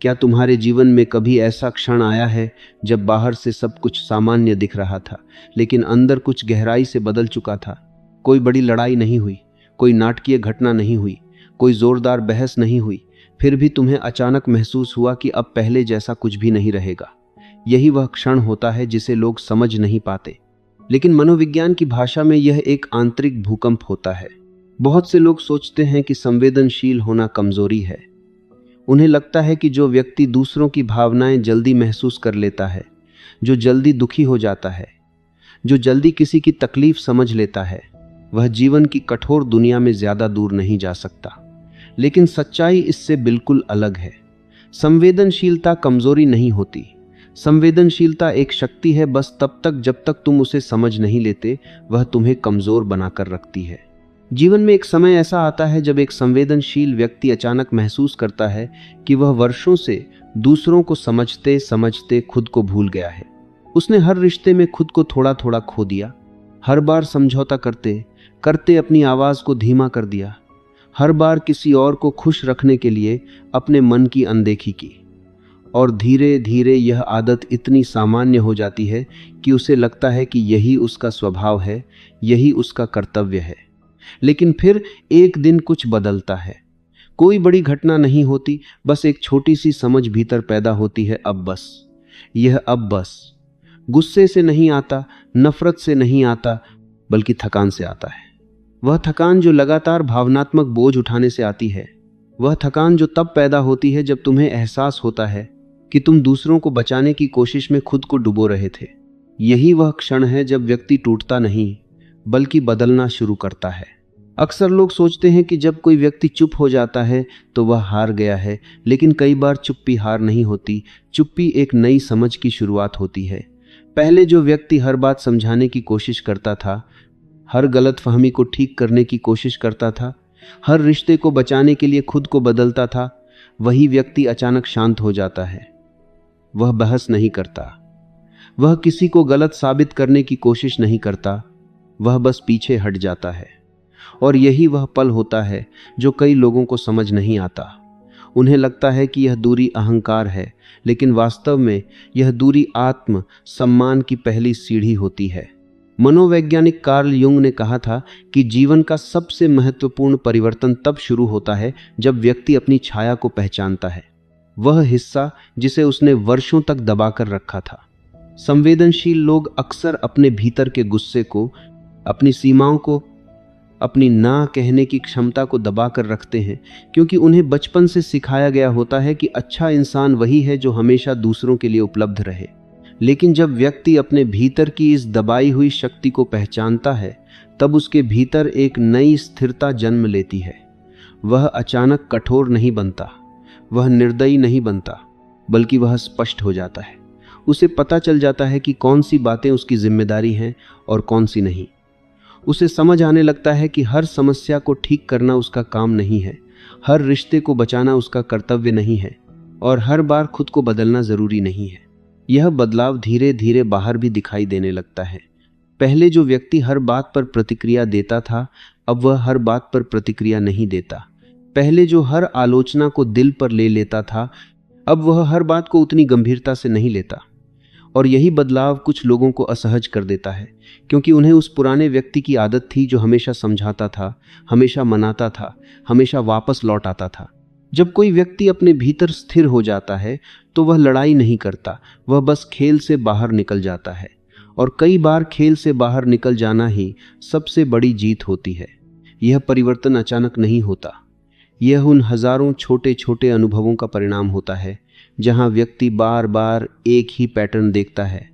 क्या तुम्हारे जीवन में कभी ऐसा क्षण आया है जब बाहर से सब कुछ सामान्य दिख रहा था, लेकिन अंदर कुछ गहराई से बदल चुका था? कोई बड़ी लड़ाई नहीं हुई, कोई नाटकीय घटना नहीं हुई, कोई जोरदार बहस नहीं हुई, फिर भी तुम्हें अचानक महसूस हुआ कि अब पहले जैसा कुछ भी नहीं रहेगा। यही वह क्षण होता है जिसे लोग समझ नहीं पाते, लेकिन मनोविज्ञान की भाषा में यह एक आंतरिक भूकंप होता है। बहुत से लोग सोचते हैं कि संवेदनशील होना कमजोरी है। उन्हें लगता है कि जो व्यक्ति दूसरों की भावनाएं जल्दी महसूस कर लेता है, जो जल्दी दुखी हो जाता है, जो जल्दी किसी की तकलीफ समझ लेता है, वह जीवन की कठोर दुनिया में ज्यादा दूर नहीं जा सकता। लेकिन सच्चाई इससे बिल्कुल अलग है। संवेदनशीलता कमजोरी नहीं होती। संवेदनशीलता एक शक्ति है, बस तब तक जब तक तुम उसे समझ नहीं लेते, वह तुम्हें कमजोर बनाकर रखती है। जीवन में एक समय ऐसा आता है जब एक संवेदनशील व्यक्ति अचानक महसूस करता है कि वह वर्षों से दूसरों को समझते समझते खुद को भूल गया है। उसने हर रिश्ते में खुद को थोड़ा थोड़ा खो दिया, हर बार समझौता करते करते अपनी आवाज को धीमा कर दिया, हर बार किसी और को खुश रखने के लिए अपने मन की अनदेखी की। और धीरे धीरे यह आदत इतनी सामान्य हो जाती है कि उसे लगता है कि यही उसका स्वभाव है, यही उसका कर्तव्य है। लेकिन फिर एक दिन कुछ बदलता है। कोई बड़ी घटना नहीं होती, बस एक छोटी सी समझ भीतर पैदा होती है। अब बस गुस्से से नहीं आता, नफरत से नहीं आता, बल्कि थकान से आता है। वह थकान जो लगातार भावनात्मक बोझ उठाने से आती है। वह थकान जो तब पैदा होती है जब तुम्हें एहसास होता है कि तुम दूसरों को बचाने की कोशिश में खुद को डुबो रहे थे। यही वह क्षण है जब व्यक्ति टूटता नहीं, बल्कि बदलना शुरू करता है। अक्सर लोग सोचते हैं कि जब कोई व्यक्ति चुप हो जाता है तो वह हार गया है, लेकिन कई बार चुप्पी हार नहीं होती। चुप्पी एक नई समझ की शुरुआत होती है। पहले जो व्यक्ति हर बात समझाने की कोशिश करता था, हर गलतफहमी को ठीक करने की कोशिश करता था, हर रिश्ते को बचाने के लिए खुद को बदलता था, वही व्यक्ति अचानक शांत हो जाता है। वह बहस नहीं करता, वह किसी को गलत साबित करने की कोशिश नहीं करता, वह बस पीछे हट जाता है। और यही वह पल होता है जो कई लोगों को समझ नहीं आता। उन्हें लगता है कि यह दूरी अहंकार है, लेकिन वास्तव में यह दूरी आत्म सम्मान की पहली सीढ़ी होती है। मनोवैज्ञानिक कार्ल युंग ने कहा था कि जीवन का सबसे महत्वपूर्ण परिवर्तन तब शुरू होता है जब व्यक्ति अपनी छाया को पहचानता है, वह हिस्सा जिसे उसने वर्षों तक दबाकर रखा था। संवेदनशील लोग अक्सर अपने भीतर के गुस्से को, अपनी सीमाओं को, अपनी ना कहने की क्षमता को दबाकर रखते हैं, क्योंकि उन्हें बचपन से सिखाया गया होता है कि अच्छा इंसान वही है जो हमेशा दूसरों के लिए उपलब्ध रहे। लेकिन जब व्यक्ति अपने भीतर की इस दबाई हुई शक्ति को पहचानता है, तब उसके भीतर एक नई स्थिरता जन्म लेती है। वह अचानक कठोर नहीं बनता, वह निर्दयी नहीं बनता, बल्कि वह स्पष्ट हो जाता है। उसे पता चल जाता है कि कौन सी बातें उसकी जिम्मेदारी हैं और कौन सी नहीं। उसे समझ आने लगता है कि हर समस्या को ठीक करना उसका काम नहीं है, हर रिश्ते को बचाना उसका कर्तव्य नहीं है, और हर बार खुद को बदलना जरूरी नहीं है। यह बदलाव धीरे धीरे बाहर भी दिखाई देने लगता है। पहले जो व्यक्ति हर बात पर प्रतिक्रिया देता था, अब वह हर बात पर प्रतिक्रिया नहीं देता। पहले जो हर आलोचना को दिल पर ले लेता था, अब वह हर बात को उतनी गंभीरता से नहीं लेता। और यही बदलाव कुछ लोगों को असहज कर देता है, क्योंकि उन्हें उस पुराने व्यक्ति की आदत थी जो हमेशा समझाता था, हमेशा मनाता था, हमेशा वापस लौट आता था। जब कोई व्यक्ति अपने भीतर स्थिर हो जाता है तो वह लड़ाई नहीं करता, वह बस खेल से बाहर निकल जाता है। और कई बार खेल से बाहर निकल जाना ही सबसे बड़ी जीत होती है। यह परिवर्तन अचानक नहीं होता, यह उन हजारों छोटे छोटे अनुभवों का परिणाम होता है, जहां व्यक्ति बार बार एक ही पैटर्न देखता है।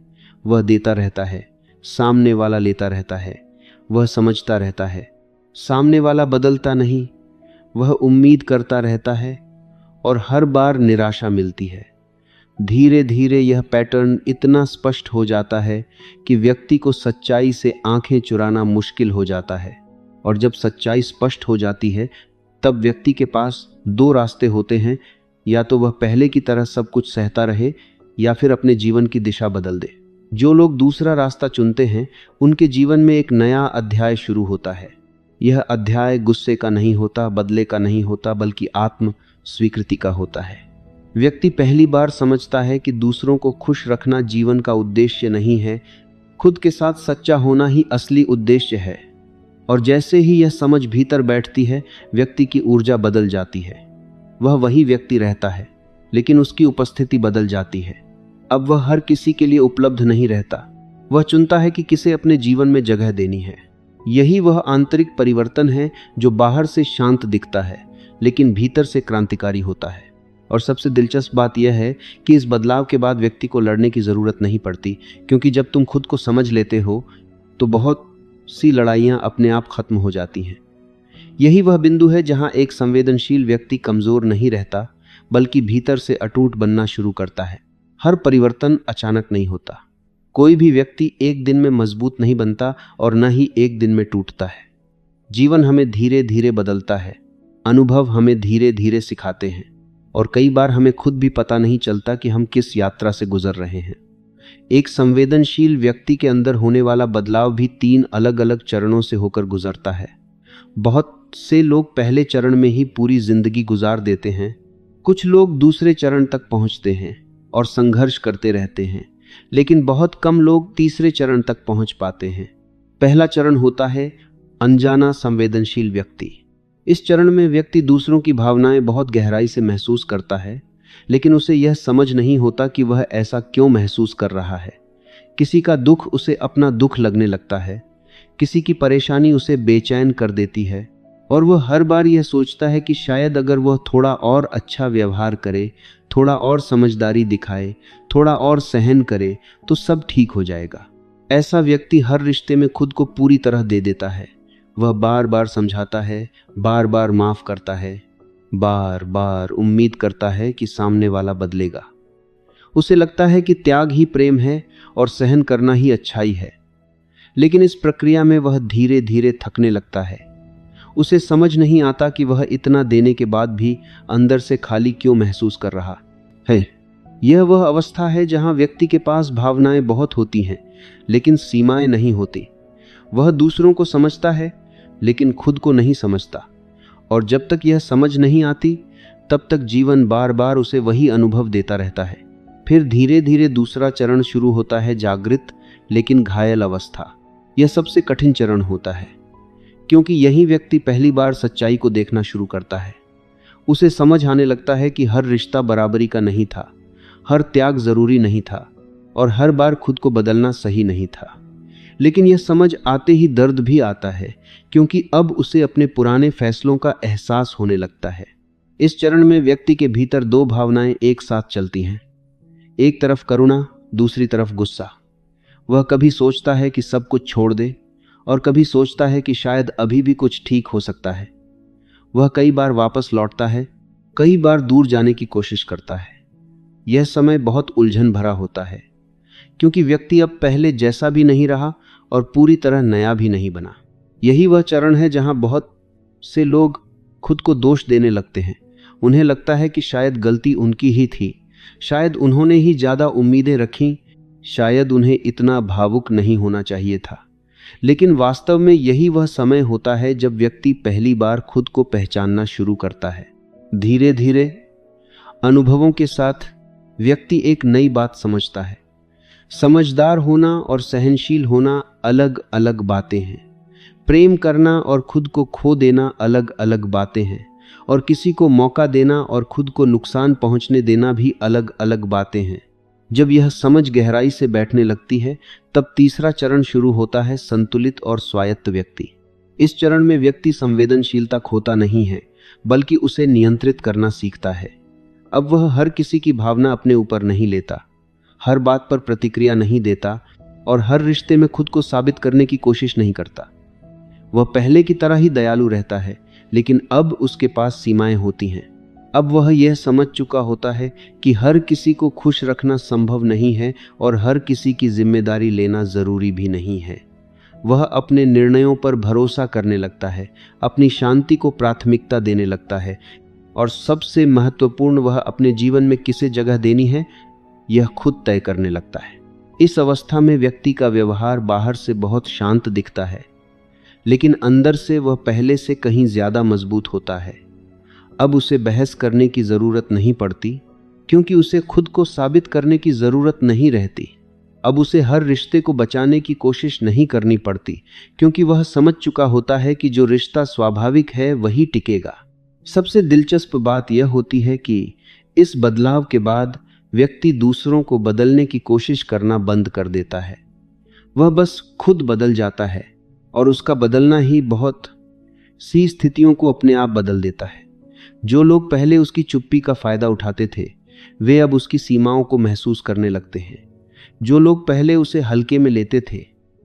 वह देता रहता है, सामने वाला लेता रहता है, वह समझता रहता है, सामने वाला बदलता नहीं, वह उम्मीद करता रहता है, और हर बार निराशा मिलती है। धीरे धीरे यह पैटर्न इतना स्पष्ट हो जाता है कि व्यक्ति को सच्चाई से आंखें चुराना मुश्किल हो जाता है। और जब सच्चाई स्पष्ट हो जाती है, तब व्यक्ति के पास दो रास्ते होते हैं, या तो वह पहले की तरह सब कुछ सहता रहे, या फिर अपने जीवन की दिशा बदल दे। जो लोग दूसरा रास्ता चुनते हैं, उनके जीवन में एक नया अध्याय शुरू होता है। यह अध्याय गुस्से का नहीं होता, बदले का नहीं होता, बल्कि आत्म स्वीकृति का होता है। व्यक्ति पहली बार समझता है कि दूसरों को खुश रखना जीवन का उद्देश्य नहीं है, खुद के साथ सच्चा होना ही असली उद्देश्य है। और जैसे ही यह समझ भीतर बैठती है, व्यक्ति की ऊर्जा बदल जाती है। वह वही व्यक्ति रहता है, लेकिन उसकी उपस्थिति बदल जाती है। अब वह हर किसी के लिए उपलब्ध नहीं रहता। वह चुनता है कि किसे अपने जीवन में जगह देनी है। यही वह आंतरिक परिवर्तन है जो बाहर से शांत दिखता है, लेकिन भीतर से क्रांतिकारी होता है। और सबसे दिलचस्प बात यह है कि इस बदलाव के बाद व्यक्ति को लड़ने की ज़रूरत नहीं पड़ती, क्योंकि जब तुम खुद को समझ लेते हो तो बहुत सी लड़ाइयाँ अपने आप खत्म हो जाती हैं। यही वह बिंदु है जहाँ एक संवेदनशील व्यक्ति कमज़ोर नहीं रहता, बल्कि भीतर से अटूट बनना शुरू करता है। हर परिवर्तन अचानक नहीं होता। कोई भी व्यक्ति एक दिन में मजबूत नहीं बनता और न ही एक दिन में टूटता है। जीवन हमें धीरे धीरे बदलता है, अनुभव हमें धीरे धीरे सिखाते हैं, और कई बार हमें खुद भी पता नहीं चलता कि हम किस यात्रा से गुजर रहे हैं। एक संवेदनशील व्यक्ति के अंदर होने वाला बदलाव भी 3 अलग अलग चरणों से होकर गुजरता है। बहुत से लोग पहले चरण में ही पूरी जिंदगी गुजार देते हैं। कुछ लोग दूसरे चरण तक पहुंचते हैं और संघर्ष करते रहते हैं, लेकिन बहुत कम लोग तीसरे चरण तक पहुंच पाते हैं। पहला चरण होता है अनजाना संवेदनशील व्यक्ति। इस चरण में व्यक्ति दूसरों की भावनाएं बहुत गहराई से महसूस करता है, लेकिन उसे यह समझ नहीं होता कि वह ऐसा क्यों महसूस कर रहा है। किसी का दुख उसे अपना दुख लगने लगता है, किसी की परेशानी उसे बेचैन कर देती है, और वह हर बार यह सोचता है कि शायद अगर वह थोड़ा और अच्छा व्यवहार करे, थोड़ा और समझदारी दिखाए, थोड़ा और सहन करे तो सब ठीक हो जाएगा। ऐसा व्यक्ति हर रिश्ते में खुद को पूरी तरह दे देता है। वह बार बार समझाता है, बार बार माफ करता है, बार बार उम्मीद करता है कि सामने वाला बदलेगा। उसे लगता है कि त्याग ही प्रेम है और सहन करना ही अच्छाई है। लेकिन इस प्रक्रिया में वह धीरे धीरे थकने लगता है। उसे समझ नहीं आता कि वह इतना देने के बाद भी अंदर से खाली क्यों महसूस कर रहा है। यह वह अवस्था है जहां व्यक्ति के पास भावनाएं बहुत होती हैं, लेकिन सीमाएं नहीं होती। वह दूसरों को समझता है, लेकिन खुद को नहीं समझता। और जब तक यह समझ नहीं आती, तब तक जीवन बार बार उसे वही अनुभव देता रहता है। फिर धीरे धीरे दूसरा चरण शुरू होता है, जागृत लेकिन घायल अवस्था। यह सबसे कठिन चरण होता है, क्योंकि यही व्यक्ति पहली बार सच्चाई को देखना शुरू करता है। उसे समझ आने लगता है कि हर रिश्ता बराबरी का नहीं था, हर त्याग जरूरी नहीं था, और हर बार खुद को बदलना सही नहीं था। लेकिन यह समझ आते ही दर्द भी आता है, क्योंकि अब उसे अपने पुराने फैसलों का एहसास होने लगता है। इस चरण में व्यक्ति के भीतर 2 भावनाएं एक साथ चलती हैं। एक तरफ करुणा, दूसरी तरफ गुस्सा। वह कभी सोचता है कि सब कुछ छोड़ दे, और कभी सोचता है कि शायद अभी भी कुछ ठीक हो सकता है। वह कई बार वापस लौटता है, कई बार दूर जाने की कोशिश करता है। यह समय बहुत उलझन भरा होता है, क्योंकि व्यक्ति अब पहले जैसा भी नहीं रहा और पूरी तरह नया भी नहीं बना। यही वह चरण है जहां बहुत से लोग खुद को दोष देने लगते हैं। उन्हें लगता है कि शायद गलती उनकी ही थी, शायद उन्होंने ही ज़्यादा उम्मीदें रखीं, शायद उन्हें इतना भावुक नहीं होना चाहिए था। लेकिन वास्तव में यही वह समय होता है जब व्यक्ति पहली बार खुद को पहचानना शुरू करता है। धीरे धीरे अनुभवों के साथ व्यक्ति एक नई बात समझता है। समझदार होना और सहनशील होना अलग अलग बातें हैं। प्रेम करना और खुद को खो देना अलग अलग बातें हैं। और किसी को मौका देना और खुद को नुकसान पहुंचने देना भी अलग अलग बातें हैं। जब यह समझ गहराई से बैठने लगती है, तब तीसरा चरण शुरू होता है, संतुलित और स्वायत्त व्यक्ति। इस चरण में व्यक्ति संवेदनशीलता खोता नहीं है, बल्कि उसे नियंत्रित करना सीखता है। अब वह हर किसी की भावना अपने ऊपर नहीं लेता, हर बात पर प्रतिक्रिया नहीं देता, और हर रिश्ते में खुद को साबित करने की कोशिश नहीं करता। वह पहले की तरह ही दयालु रहता है, लेकिन अब उसके पास सीमाएं होती हैं। अब वह यह समझ चुका होता है कि हर किसी को खुश रखना संभव नहीं है और हर किसी की जिम्मेदारी लेना जरूरी भी नहीं है। वह अपने निर्णयों पर भरोसा करने लगता है, अपनी शांति को प्राथमिकता देने लगता है, और सबसे महत्वपूर्ण, वह अपने जीवन में किसे जगह देनी है यह खुद तय करने लगता है। इस अवस्था में व्यक्ति का व्यवहार बाहर से बहुत शांत दिखता है, लेकिन अंदर से वह पहले से कहीं ज्यादा मजबूत होता है। अब उसे बहस करने की जरूरत नहीं पड़ती, क्योंकि उसे खुद को साबित करने की जरूरत नहीं रहती। अब उसे हर रिश्ते को बचाने की कोशिश नहीं करनी पड़ती, क्योंकि वह समझ चुका होता है कि जो रिश्ता स्वाभाविक है वही टिकेगा। सबसे दिलचस्प बात यह होती है कि इस बदलाव के बाद व्यक्ति दूसरों को बदलने की कोशिश करना बंद कर देता है। वह बस खुद बदल जाता है, और उसका बदलना ही बहुत सी स्थितियों को अपने आप बदल देता है। जो लोग पहले उसकी चुप्पी का फायदा उठाते थे, वे अब उसकी सीमाओं को महसूस करने लगते हैं। जो लोग पहले उसे हल्के में लेते थे,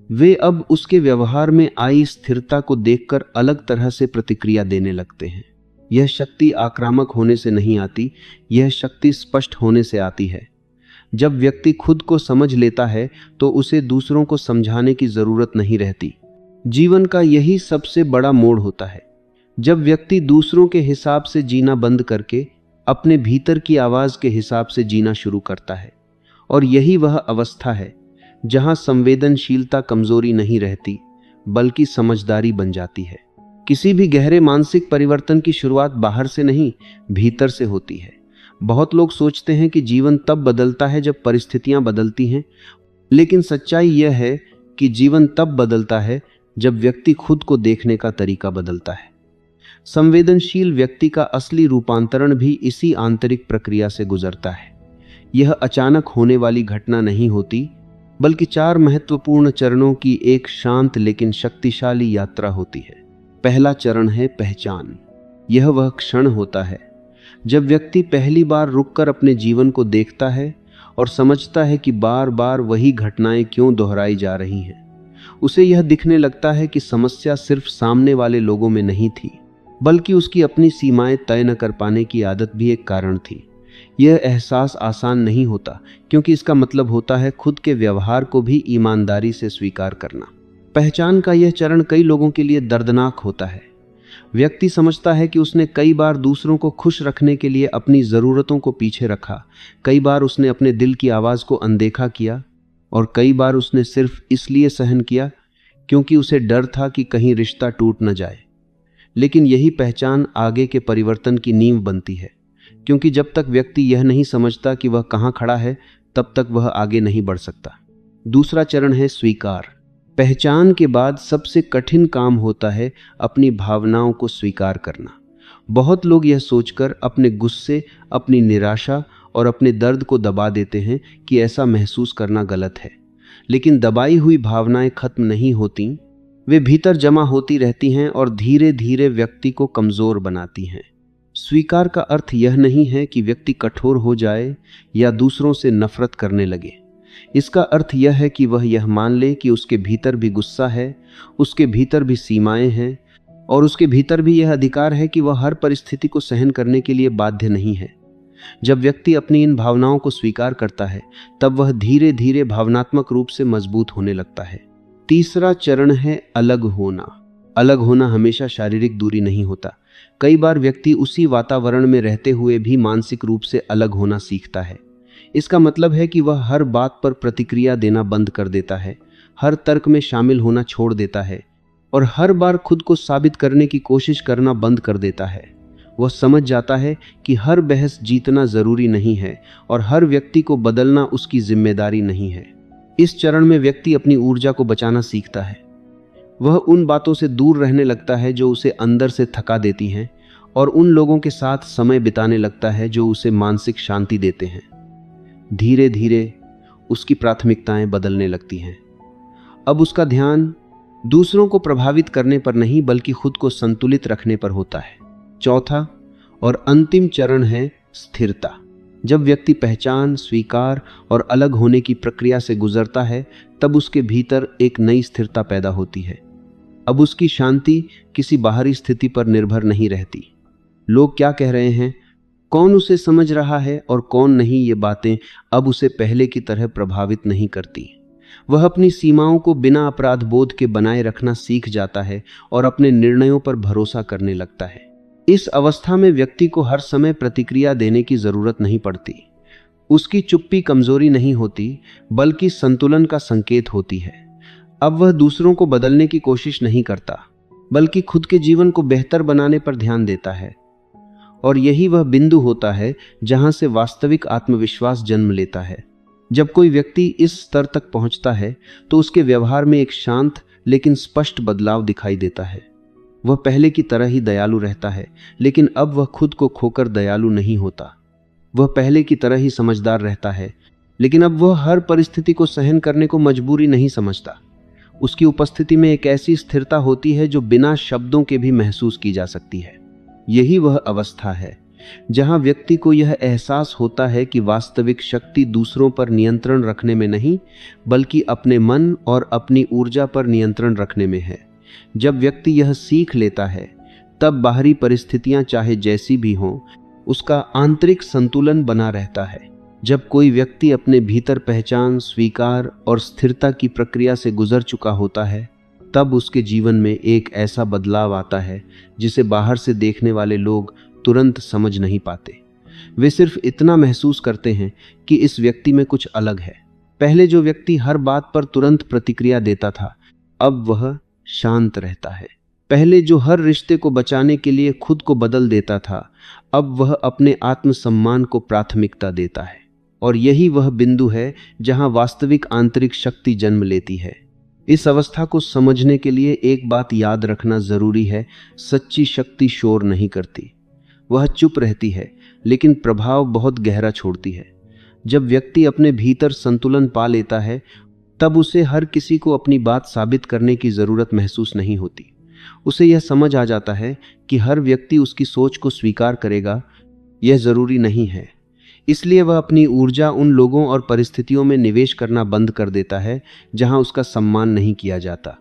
वे अब उसके व्यवहार में आई स्थिरता को देखकर अलग तरह से प्रतिक्रिया देने लगते हैं। यह शक्ति आक्रामक होने से नहीं आती, यह शक्ति स्पष्ट होने से आती है। जब व्यक्ति खुद को समझ लेता है तो उसे दूसरों को समझाने की जरूरत नहीं रहती। जीवन का यही सबसे बड़ा मोड़ होता है, जब व्यक्ति दूसरों के हिसाब से जीना बंद करके अपने भीतर की आवाज के हिसाब से जीना शुरू करता है। और यही वह अवस्था है जहां संवेदनशीलता कमजोरी नहीं रहती, बल्कि समझदारी बन जाती है। किसी भी गहरे मानसिक परिवर्तन की शुरुआत बाहर से नहीं, भीतर से होती है। बहुत लोग सोचते हैं कि जीवन तब बदलता है जब परिस्थितियां बदलती हैं, लेकिन सच्चाई यह है कि जीवन तब बदलता है जब व्यक्ति खुद को देखने का तरीका बदलता है। संवेदनशील व्यक्ति का असली रूपांतरण भी इसी आंतरिक प्रक्रिया से गुजरता है। यह अचानक होने वाली घटना नहीं होती, बल्कि 4 महत्वपूर्ण चरणों की एक शांत लेकिन शक्तिशाली यात्रा होती है। पहला चरण है पहचान। यह वह क्षण होता है जब व्यक्ति पहली बार रुककर अपने जीवन को देखता है और समझता है कि बार बार वही घटनाएं क्यों दोहराई जा रही हैं। उसे यह दिखने लगता है कि समस्या सिर्फ सामने वाले लोगों में नहीं थी, बल्कि उसकी अपनी सीमाएं तय न कर पाने की आदत भी एक कारण थी। यह एहसास आसान नहीं होता, क्योंकि इसका मतलब होता है खुद के व्यवहार को भी ईमानदारी से स्वीकार करना। पहचान का यह चरण कई लोगों के लिए दर्दनाक होता है। व्यक्ति समझता है कि उसने कई बार दूसरों को खुश रखने के लिए अपनी ज़रूरतों को पीछे रखा, कई बार उसने अपने दिल की आवाज़ को अनदेखा किया, और कई बार उसने सिर्फ इसलिए सहन किया क्योंकि उसे डर था कि कहीं रिश्ता टूट न जाए। लेकिन यही पहचान आगे के परिवर्तन की नींव बनती है, क्योंकि जब तक व्यक्ति यह नहीं समझता कि वह कहाँ खड़ा है, तब तक वह आगे नहीं बढ़ सकता। दूसरा चरण है स्वीकार। पहचान के बाद सबसे कठिन काम होता है अपनी भावनाओं को स्वीकार करना। बहुत लोग यह सोचकर अपने गुस्से, अपनी निराशा और अपने दर्द को दबा देते हैं कि ऐसा महसूस करना गलत है। लेकिन दबाई हुई भावनाएं खत्म नहीं होती, वे भीतर जमा होती रहती हैं और धीरे धीरे व्यक्ति को कमजोर बनाती हैं। स्वीकार का अर्थ यह नहीं है कि व्यक्ति कठोर हो जाए या दूसरों से नफरत करने लगे। इसका अर्थ यह है कि वह यह मान ले कि उसके भीतर भी गुस्सा है, उसके भीतर भी सीमाएं हैं, और उसके भीतर भी यह अधिकार है कि वह हर परिस्थिति को सहन करने के लिए बाध्य नहीं है। जब व्यक्ति अपनी इन भावनाओं को स्वीकार करता है, तब वह धीरे धीरे भावनात्मक रूप से मजबूत होने लगता है। तीसरा चरण है अलग होना। अलग होना हमेशा शारीरिक दूरी नहीं होता। कई बार व्यक्ति उसी वातावरण में रहते हुए भी मानसिक रूप से अलग होना सीखता है। इसका मतलब है कि वह हर बात पर प्रतिक्रिया देना बंद कर देता है, हर तर्क में शामिल होना छोड़ देता है, और हर बार खुद को साबित करने की कोशिश करना बंद कर देता है। वह समझ जाता है कि हर बहस जीतना जरूरी नहीं है और हर व्यक्ति को बदलना उसकी जिम्मेदारी नहीं है। इस चरण में व्यक्ति अपनी ऊर्जा को बचाना सीखता है। वह उन बातों से दूर रहने लगता है जो उसे अंदर से थका देती हैं, और उन लोगों के साथ समय बिताने लगता है जो उसे मानसिक शांति देते हैं। धीरे धीरे उसकी प्राथमिकताएं बदलने लगती हैं। अब उसका ध्यान दूसरों को प्रभावित करने पर नहीं, बल्कि खुद को संतुलित रखने पर होता है। चौथा और अंतिम चरण है स्थिरता। जब व्यक्ति पहचान, स्वीकार और अलग होने की प्रक्रिया से गुजरता है, तब उसके भीतर एक नई स्थिरता पैदा होती है। अब उसकी शांति किसी बाहरी स्थिति पर निर्भर नहीं रहती। लोग क्या कह रहे हैं, कौन उसे समझ रहा है और कौन नहीं, ये बातें अब उसे पहले की तरह प्रभावित नहीं करती। वह अपनी सीमाओं को बिना अपराध बोध के बनाए रखना सीख जाता है और अपने निर्णयों पर भरोसा करने लगता है। इस अवस्था में व्यक्ति को हर समय प्रतिक्रिया देने की जरूरत नहीं पड़ती। उसकी चुप्पी कमजोरी नहीं होती, बल्कि संतुलन का संकेत होती है। अब वह दूसरों को बदलने की कोशिश नहीं करता, बल्कि खुद के जीवन को बेहतर बनाने पर ध्यान देता है। और यही वह बिंदु होता है जहां से वास्तविक आत्मविश्वास जन्म लेता है। जब कोई व्यक्ति इस स्तर तक पहुंचता है तो उसके व्यवहार में एक शांत लेकिन स्पष्ट बदलाव दिखाई देता है। वह पहले की तरह ही दयालु रहता है, लेकिन अब वह खुद को खोकर दयालु नहीं होता। वह पहले की तरह ही समझदार रहता है, लेकिन अब वह हर परिस्थिति को सहन करने को मजबूरी नहीं समझता। उसकी उपस्थिति में एक ऐसी स्थिरता होती है जो बिना शब्दों के भी महसूस की जा सकती है। यही वह अवस्था है जहां व्यक्ति को यह एहसास होता है कि वास्तविक शक्ति दूसरों पर नियंत्रण रखने में नहीं, बल्कि अपने मन और अपनी ऊर्जा पर नियंत्रण रखने में है। जब व्यक्ति यह सीख लेता है, तब बाहरी परिस्थितियां चाहे जैसी भी हों, उसका आंतरिक संतुलन बना रहता है। जब कोई व्यक्ति अपने भीतर पहचान, स्वीकार और स्थिरता की प्रक्रिया से गुजर चुका होता है, तब उसके जीवन में एक ऐसा बदलाव आता है जिसे बाहर से देखने वाले लोग तुरंत समझ नहीं पाते। वे सिर्फ इतना महसूस करते हैं कि इस व्यक्ति में कुछ अलग है। पहले जो व्यक्ति हर बात पर तुरंत प्रतिक्रिया देता था, अब वह शांत रहता है। पहले जो हर रिश्ते को बचाने के लिए खुद को बदल देता था, अब वह अपने आत्मसम्मान को प्राथमिकता देता है। और यही वह बिंदु है जहां वास्तविक आंतरिक शक्ति जन्म लेती है। इस अवस्था को समझने के लिए एक बात याद रखना जरूरी है, सच्ची शक्ति शोर नहीं करती। वह चुप रहती है, लेकिन प्रभाव बहुत गहरा छोड़ती है। जब व्यक्ति अपने भीतर संतुलन पा लेता है, तब उसे हर किसी को अपनी बात साबित करने की जरूरत महसूस नहीं होती। उसे यह समझ आ जाता है कि हर व्यक्ति उसकी सोच को स्वीकार करेगा, यह जरूरी नहीं है। इसलिए वह अपनी ऊर्जा उन लोगों और परिस्थितियों में निवेश करना बंद कर देता है जहां उसका सम्मान नहीं किया जाता।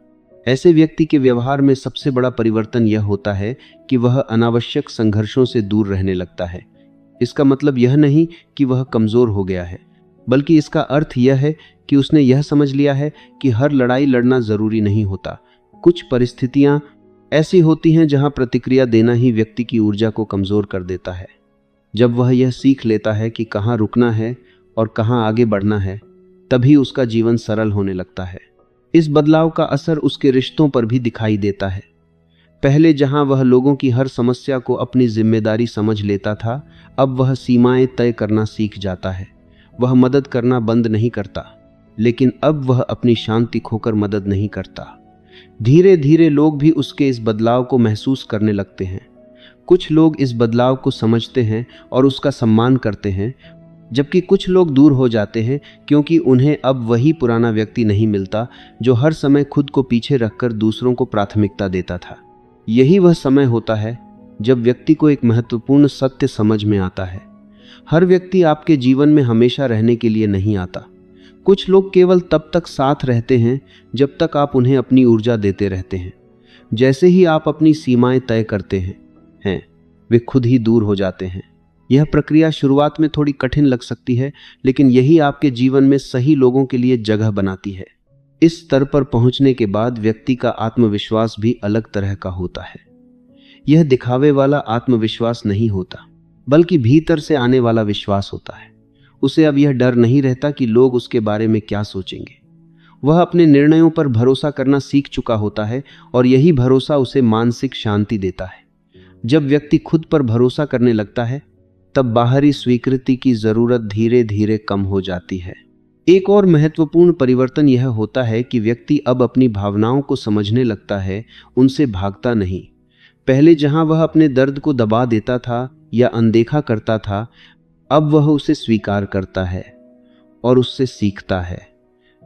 ऐसे व्यक्ति के व्यवहार में सबसे बड़ा परिवर्तन यह होता है कि वह अनावश्यक संघर्षों से दूर रहने लगता है। इसका मतलब यह नहीं कि वह कमजोर हो गया है, बल्कि इसका अर्थ यह है कि उसने यह समझ लिया है कि हर लड़ाई लड़ना जरूरी नहीं होता। कुछ परिस्थितियां ऐसी होती हैं जहां प्रतिक्रिया देना ही व्यक्ति की ऊर्जा को कमजोर कर देता है। जब वह यह सीख लेता है कि कहां रुकना है और कहां आगे बढ़ना है, तभी उसका जीवन सरल होने लगता है। इस बदलाव का असर उसके रिश्तों पर भी दिखाई देता है। पहले जहां वह लोगों की हर समस्या को अपनी जिम्मेदारी समझ लेता था, अब वह सीमाएं तय करना सीख जाता है। वह मदद करना बंद नहीं करता, लेकिन अब वह अपनी शांति खोकर मदद नहीं करता। धीरे धीरे लोग भी उसके इस बदलाव को महसूस करने लगते हैं। कुछ लोग इस बदलाव को समझते हैं और उसका सम्मान करते हैं, जबकि कुछ लोग दूर हो जाते हैं क्योंकि उन्हें अब वही पुराना व्यक्ति नहीं मिलता जो हर समय खुद को पीछे रखकर दूसरों को प्राथमिकता देता था। यही वह समय होता है जब व्यक्ति को एक महत्वपूर्ण सत्य समझ में आता है। हर व्यक्ति आपके जीवन में हमेशा रहने के लिए नहीं आता। कुछ लोग केवल तब तक साथ रहते हैं जब तक आप उन्हें अपनी ऊर्जा देते रहते हैं। जैसे ही आप अपनी सीमाएं तय करते हैं, वे खुद ही दूर हो जाते हैं। यह प्रक्रिया शुरुआत में थोड़ी कठिन लग सकती है, लेकिन यही आपके जीवन में सही लोगों के लिए जगह बनाती है। इस स्तर पर पहुंचने के बाद व्यक्ति का आत्मविश्वास भी अलग तरह का होता है। यह दिखावे वाला आत्मविश्वास नहीं होता, बल्कि भीतर से आने वाला विश्वास होता है। उसे अब यह डर नहीं रहता कि लोग उसके बारे में क्या सोचेंगे। वह अपने निर्णयों पर भरोसा करना सीख चुका होता है और यही भरोसा उसे मानसिक शांति देता है। जब व्यक्ति खुद पर भरोसा करने लगता है, तब बाहरी स्वीकृति की जरूरत धीरे धीरे कम हो जाती है। एक और महत्वपूर्ण परिवर्तन यह होता है कि व्यक्ति अब अपनी भावनाओं को समझने लगता है, उनसे भागता नहीं। पहले जहां वह अपने दर्द को दबा देता था या अनदेखा करता था, अब वह उसे स्वीकार करता है और उससे सीखता है।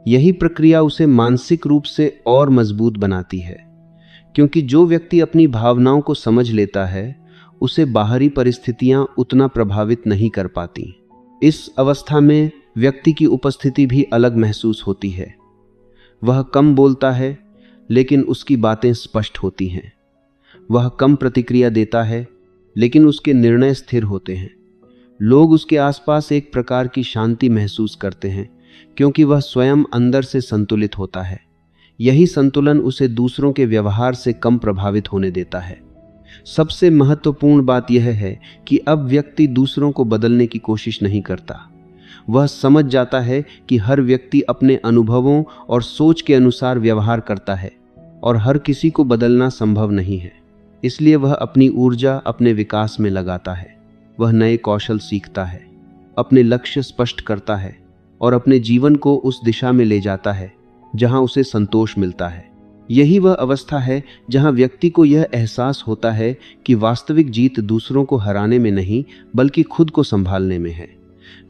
यही प्रक्रिया उसे मानसिक रूप से और मजबूत बनाती है, क्योंकि जो व्यक्ति अपनी भावनाओं को समझ लेता है, उसे बाहरी परिस्थितियां उतना प्रभावित नहीं कर पाती। इस अवस्था में व्यक्ति की उपस्थिति भी अलग महसूस होती है। वह कम बोलता है, लेकिन उसकी बातें स्पष्ट होती हैं। वह कम प्रतिक्रिया देता है, लेकिन उसके निर्णय स्थिर होते हैं। लोग उसके आसपास एक प्रकार की शांति महसूस करते हैं, क्योंकि वह स्वयं अंदर से संतुलित होता है। यही संतुलन उसे दूसरों के व्यवहार से कम प्रभावित होने देता है। सबसे महत्वपूर्ण बात यह है कि अब व्यक्ति दूसरों को बदलने की कोशिश नहीं करता। वह समझ जाता है कि हर व्यक्ति अपने अनुभवों और सोच के अनुसार व्यवहार करता है और हर किसी को बदलना संभव नहीं है। इसलिए वह अपनी ऊर्जा अपने विकास में लगाता है। वह नए कौशल सीखता है, अपने लक्ष्य स्पष्ट करता है और अपने जीवन को उस दिशा में ले जाता है जहां उसे संतोष मिलता है। यही वह अवस्था है जहां व्यक्ति को यह एहसास होता है कि वास्तविक जीत दूसरों को हराने में नहीं बल्कि खुद को संभालने में है।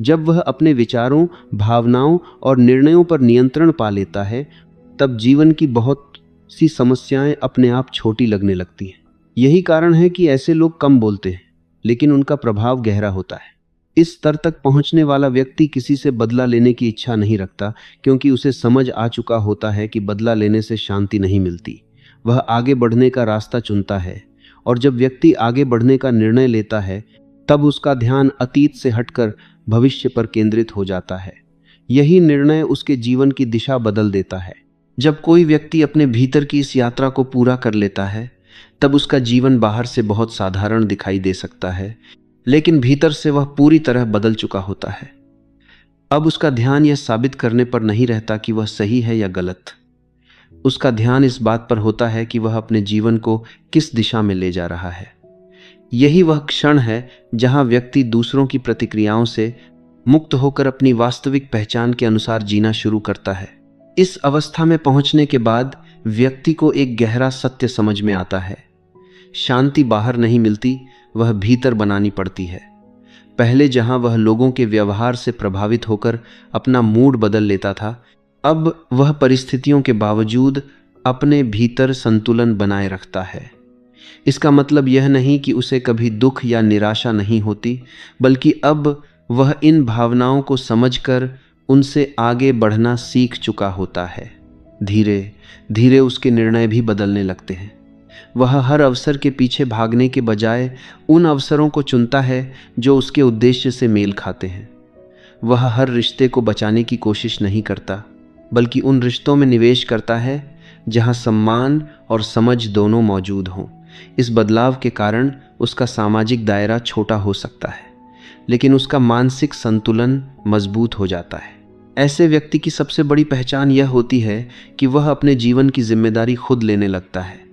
जब वह अपने विचारों, भावनाओं और निर्णयों पर नियंत्रण पा लेता है, तब जीवन की बहुत सी समस्याएं अपने आप छोटी लगने लगती हैं। यही कारण है कि ऐसे लोग कम बोलते हैं, लेकिन उनका प्रभाव गहरा होता है। इस स्तर तक पहुंचने वाला व्यक्ति किसी से बदला लेने की इच्छा नहीं रखता, क्योंकि उसे समझ आ चुका होता है कि बदला लेने से शांति नहीं मिलती। वह आगे बढ़ने का रास्ता चुनता है, और जब व्यक्ति आगे बढ़ने का निर्णय लेता है, तब उसका ध्यान अतीत से हटकर भविष्य पर केंद्रित हो जाता है। यही निर्णय उसके जीवन की दिशा बदल देता है। जब कोई व्यक्ति अपने भीतर की इस यात्रा को पूरा कर लेता है, तब उसका जीवन बाहर से बहुत साधारण दिखाई दे सकता है, लेकिन भीतर से वह पूरी तरह बदल चुका होता है। अब उसका ध्यान यह साबित करने पर नहीं रहता कि वह सही है या गलत। उसका ध्यान इस बात पर होता है कि वह अपने जीवन को किस दिशा में ले जा रहा है। यही वह क्षण है जहां व्यक्ति दूसरों की प्रतिक्रियाओं से मुक्त होकर अपनी वास्तविक पहचान के अनुसार जीना शुरू करता है। इस अवस्था में पहुंचने के बाद व्यक्ति को एक गहरा सत्य समझ में आता है। शांति बाहर नहीं मिलती, वह भीतर बनानी पड़ती है। पहले जहां वह लोगों के व्यवहार से प्रभावित होकर अपना मूड बदल लेता था, अब वह परिस्थितियों के बावजूद अपने भीतर संतुलन बनाए रखता है। इसका मतलब यह नहीं कि उसे कभी दुख या निराशा नहीं होती, बल्कि अब वह इन भावनाओं को समझकर उनसे आगे बढ़ना सीख चुका होता है। धीरे धीरे उसके निर्णय भी बदलने लगते हैं। वह हर अवसर के पीछे भागने के बजाय उन अवसरों को चुनता है जो उसके उद्देश्य से मेल खाते हैं। वह हर रिश्ते को बचाने की कोशिश नहीं करता, बल्कि उन रिश्तों में निवेश करता है जहां सम्मान और समझ दोनों मौजूद हों। इस बदलाव के कारण उसका सामाजिक दायरा छोटा हो सकता है, लेकिन उसका मानसिक संतुलन मजबूत हो जाता है। ऐसे व्यक्ति की सबसे बड़ी पहचान यह होती है कि वह अपने जीवन की जिम्मेदारी खुद लेने लगता है।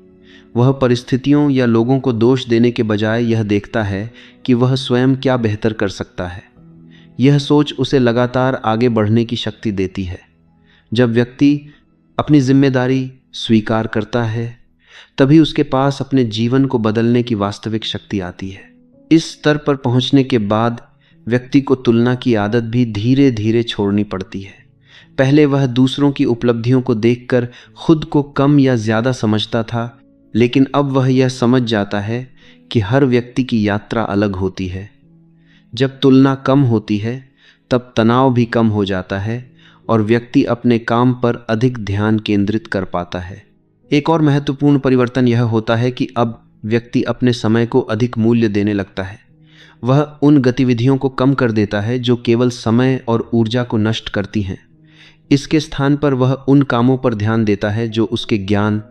वह परिस्थितियों या लोगों को दोष देने के बजाय यह देखता है कि वह स्वयं क्या बेहतर कर सकता है। यह सोच उसे लगातार आगे बढ़ने की शक्ति देती है। जब व्यक्ति अपनी जिम्मेदारी स्वीकार करता है, तभी उसके पास अपने जीवन को बदलने की वास्तविक शक्ति आती है। इस स्तर पर पहुंचने के बाद व्यक्ति को तुलना की आदत भी धीरे धीरे छोड़नी पड़ती है। पहले वह दूसरों की उपलब्धियों को देखकर खुद को कम या ज़्यादा समझता था, लेकिन अब वह यह समझ जाता है कि हर व्यक्ति की यात्रा अलग होती है। जब तुलना कम होती है, तब तनाव भी कम हो जाता है और व्यक्ति अपने काम पर अधिक ध्यान केंद्रित कर पाता है। एक और महत्वपूर्ण परिवर्तन यह होता है कि अब व्यक्ति अपने समय को अधिक मूल्य देने लगता है। वह उन गतिविधियों को कम कर देता है जो केवल समय और ऊर्जा को नष्ट करती हैं। इसके स्थान पर वह उन कामों पर ध्यान देता है जो उसके ज्ञान,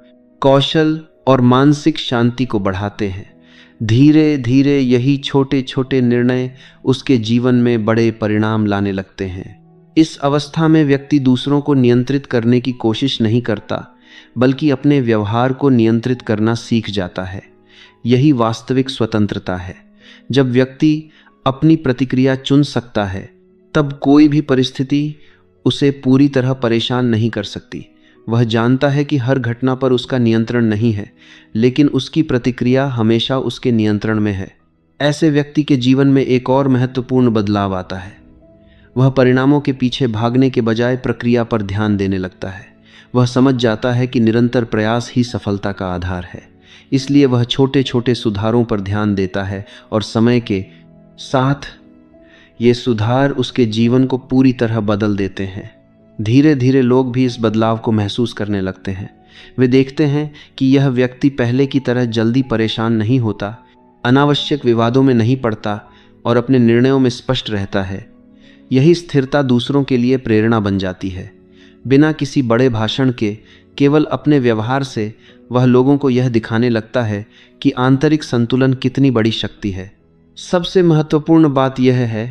कौशल और मानसिक शांति को बढ़ाते हैं। धीरे धीरे यही छोटे छोटे निर्णय उसके जीवन में बड़े परिणाम लाने लगते हैं। इस अवस्था में व्यक्ति दूसरों को नियंत्रित करने की कोशिश नहीं करता, बल्कि अपने व्यवहार को नियंत्रित करना सीख जाता है। यही वास्तविक स्वतंत्रता है। जब व्यक्ति अपनी प्रतिक्रिया चुन सकता है, तब कोई भी परिस्थिति उसे पूरी तरह परेशान नहीं कर सकती। वह जानता है कि हर घटना पर उसका नियंत्रण नहीं है, लेकिन उसकी प्रतिक्रिया हमेशा उसके नियंत्रण में है। ऐसे व्यक्ति के जीवन में एक और महत्वपूर्ण बदलाव आता है। वह परिणामों के पीछे भागने के बजाय प्रक्रिया पर ध्यान देने लगता है। वह समझ जाता है कि निरंतर प्रयास ही सफलता का आधार है। इसलिए वह छोटे छोटे सुधारों पर ध्यान देता है और समय के साथ ये सुधार उसके जीवन को पूरी तरह बदल देते हैं। धीरे धीरे लोग भी इस बदलाव को महसूस करने लगते हैं। वे देखते हैं कि यह व्यक्ति पहले की तरह जल्दी परेशान नहीं होता, अनावश्यक विवादों में नहीं पड़ता और अपने निर्णयों में स्पष्ट रहता है। यही स्थिरता दूसरों के लिए प्रेरणा बन जाती है। बिना किसी बड़े भाषण के, केवल अपने व्यवहार से वह लोगों को यह दिखाने लगता है कि आंतरिक संतुलन कितनी बड़ी शक्ति है। सबसे महत्वपूर्ण बात यह है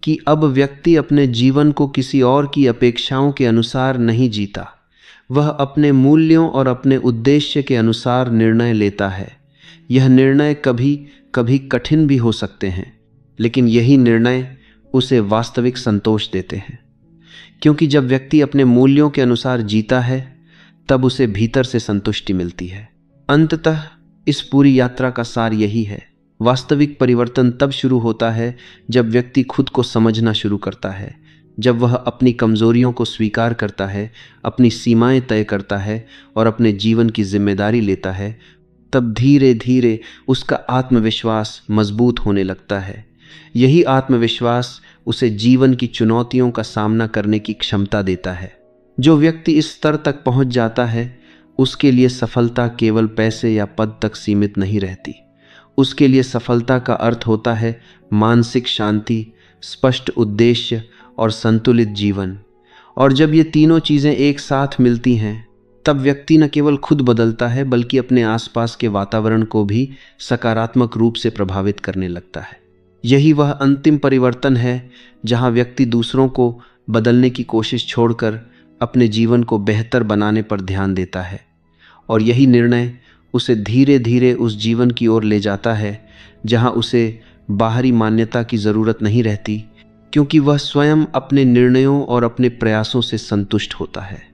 कि अब व्यक्ति अपने जीवन को किसी और की अपेक्षाओं के अनुसार नहीं जीता। वह अपने मूल्यों और अपने उद्देश्य के अनुसार निर्णय लेता है। यह निर्णय कभी कभी कठिन भी हो सकते हैं, लेकिन यही निर्णय उसे वास्तविक संतोष देते हैं। क्योंकि जब व्यक्ति अपने मूल्यों के अनुसार जीता है, तब उसे भीतर से संतुष्टि मिलती है। अंततः इस पूरी यात्रा का सार यही है, वास्तविक परिवर्तन तब शुरू होता है जब व्यक्ति खुद को समझना शुरू करता है, जब वह अपनी कमजोरियों को स्वीकार करता है, अपनी सीमाएं तय करता है और अपने जीवन की जिम्मेदारी लेता है। तब धीरे धीरे उसका आत्मविश्वास मजबूत होने लगता है। यही आत्मविश्वास उसे जीवन की चुनौतियों का सामना करने की क्षमता देता है। जो व्यक्ति इस स्तर तक पहुंच जाता है, उसके लिए सफलता केवल पैसे या पद तक सीमित नहीं रहती। उसके लिए सफलता का अर्थ होता है मानसिक शांति, स्पष्ट उद्देश्य और संतुलित जीवन। और जब ये तीनों चीज़ें एक साथ मिलती हैं, तब व्यक्ति न केवल खुद बदलता है, बल्कि अपने आसपास के वातावरण को भी सकारात्मक रूप से प्रभावित करने लगता है। यही वह अंतिम परिवर्तन है जहां व्यक्ति दूसरों को बदलने की कोशिश छोड़कर अपने जीवन को बेहतर बनाने पर ध्यान देता है। और यही निर्णय उसे धीरे धीरे उस जीवन की ओर ले जाता है जहां उसे बाहरी मान्यता की ज़रूरत नहीं रहती, क्योंकि वह स्वयं अपने निर्णयों और अपने प्रयासों से संतुष्ट होता है।